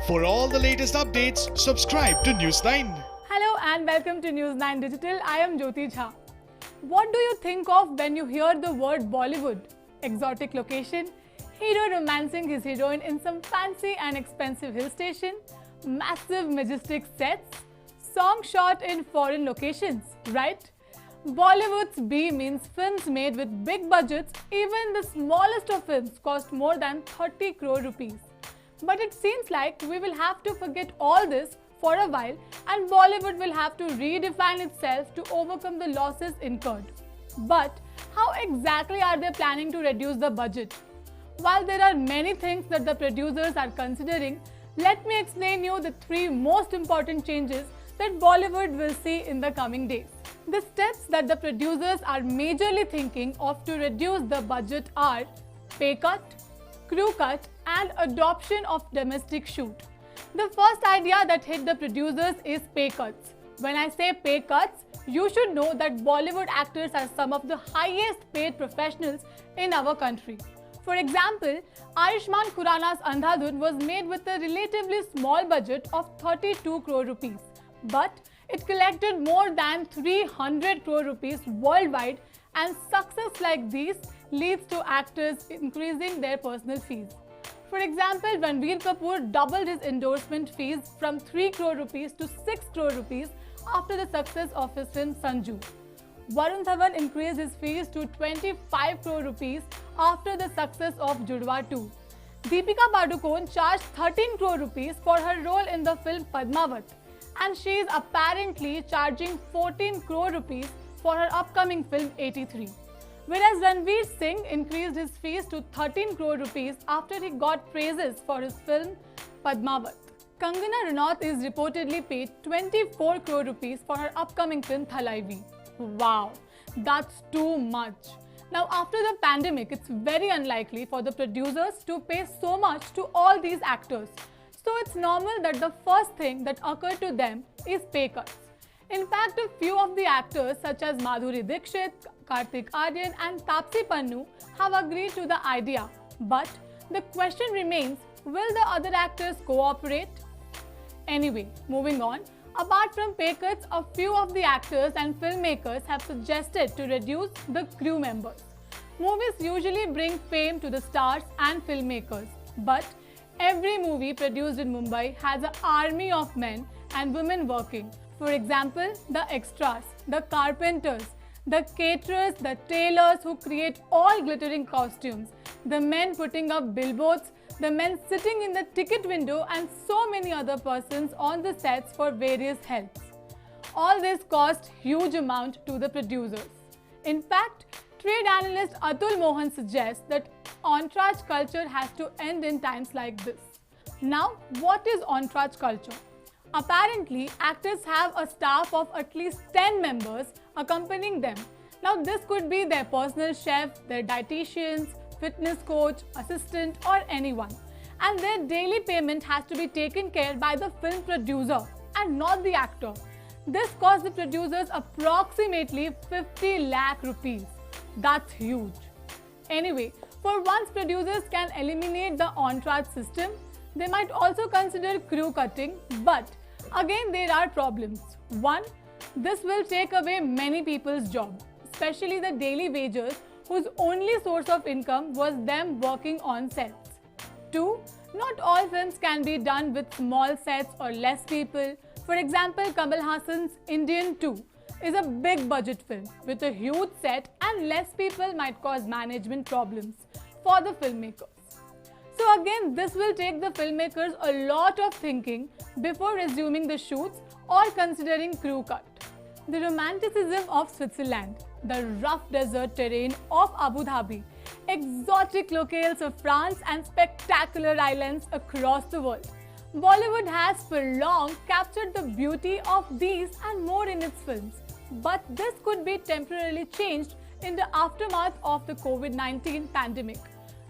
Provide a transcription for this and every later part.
For all the latest updates, subscribe to News9. Hello and welcome to News9 Digital. I am Jyoti Jha. What do you think of when you hear the word Bollywood? Exotic location, hero romancing his heroine in some fancy and expensive hill station, massive majestic sets, song shot in foreign locations, right? Bollywood's B means films made with big budgets. Even the smallest of films cost more than 30 crore rupees. But it seems like we will have to forget all this for a while and Bollywood will have to redefine itself to overcome the losses incurred. But how exactly are they planning to reduce the budget? While there are many things that the producers are considering, let me explain you the 3 most important changes that Bollywood will see in the coming days. The steps that the producers are majorly thinking of to reduce the budget are pay cut, crew cut and adoption of domestic shoot. The first idea that hit the producers is pay cuts. When I say pay cuts, you should know that Bollywood actors are some of the highest paid professionals in our country. For example, Ayushmann Khurrana's Andhadhun was made with a relatively small budget of 32 crore rupees. But it collected more than 300 crore rupees worldwide, and success like these leads to actors increasing their personal fees. For example, Ranbir Kapoor doubled his endorsement fees from 3 crore rupees to 6 crore rupees after the success of his film Sanju. Varun Dhawan increased his fees to 25 crore rupees after the success of Judwaa 2. Deepika Padukone charged 13 crore rupees for her role in the film Padmavat, and she is apparently charging 14 crore rupees for her upcoming film 83. Whereas Ranveer Singh increased his fees to 13 crore rupees after he got praises for his film Padmavat. Kangana Ranaut is reportedly paid 24 crore rupees for her upcoming film Thalaivi. Wow, that's too much. Now after the pandemic, it's very unlikely for the producers to pay so much to all these actors. So it's normal that the first thing that occurred to them is pay cuts. In fact, a few of the actors such as Madhuri Dixit, Kartik Aaryan and Taapsee Pannu have agreed to the idea. But the question remains, will the other actors cooperate? Anyway, moving on. Apart from pay cuts, a few of the actors and filmmakers have suggested to reduce the crew members. Movies usually bring fame to the stars and filmmakers. But every movie produced in Mumbai has an army of men and women working. For example, the extras, the carpenters, the caterers, the tailors who create all glittering costumes, the men putting up billboards, the men sitting in the ticket window and so many other persons on the sets for various helps. All this cost huge amount to the producers. In fact, trade analyst Atul Mohan suggests that entourage culture has to end in times like this. Now, what is entourage culture? Apparently, actors have a staff of at least 10 members accompanying them. Now, this could be their personal chef, their dietitians, fitness coach, assistant or anyone. And their daily payment has to be taken care by the film producer and not the actor. This costs the producers approximately 50 lakh rupees. That's huge. Anyway, for once producers can eliminate the entourage system, they might also consider crew cutting, but again there are problems. One, this will take away many people's job, especially the daily wagers whose only source of income was them working on sets. 2, not all films can be done with small sets or less people. For example, Kamal Haasan's Indian 2 is a big budget film with a huge set, and less people might cause management problems for the filmmakers. So again, this will take the filmmakers a lot of thinking before resuming the shoots or considering crew cut. The romanticism of Switzerland, the rough desert terrain of Abu Dhabi, exotic locales of France and spectacular islands across the world. Bollywood has for long captured the beauty of these and more in its films. But this could be temporarily changed in the aftermath of the COVID-19 pandemic.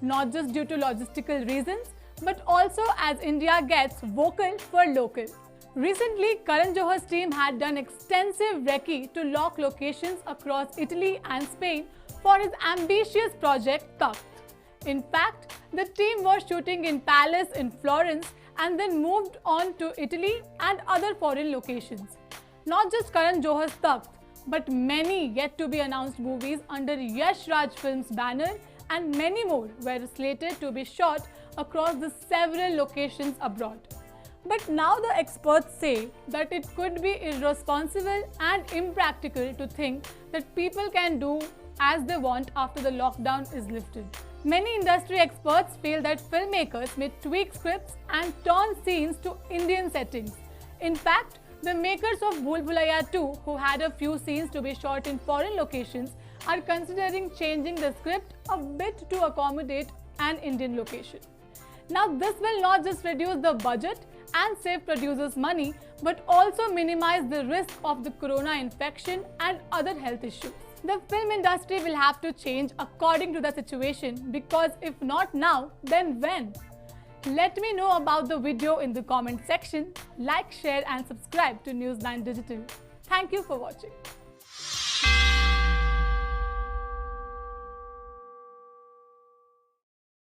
Not just due to logistical reasons, but also as India gets vocal for local. Recently, Karan Johar's team had done extensive recce to lock locations across Italy and Spain for his ambitious project Takht. In fact, the team was shooting in Palace in Florence and then moved on to Italy and other foreign locations. Not just Karan Johar's Takht, but many yet to be announced movies under Yash Raj Films banner and many more were slated to be shot across the several locations abroad. But now the experts say that it could be irresponsible and impractical to think that people can do as they want after the lockdown is lifted. Many industry experts feel that filmmakers may tweak scripts and turn scenes to Indian settings. In fact, the makers of Bhool Bhulaiya 2, who had a few scenes to be shot in foreign locations, are considering changing the script a bit to accommodate an Indian location. Now, this will not just reduce the budget and save producers money, but also minimize the risk of the corona infection and other health issues. The film industry will have to change according to the situation, because if not now, then when? Let me know about the video in the comment section. Like, share and subscribe to News9 Digital. Thank you for watching.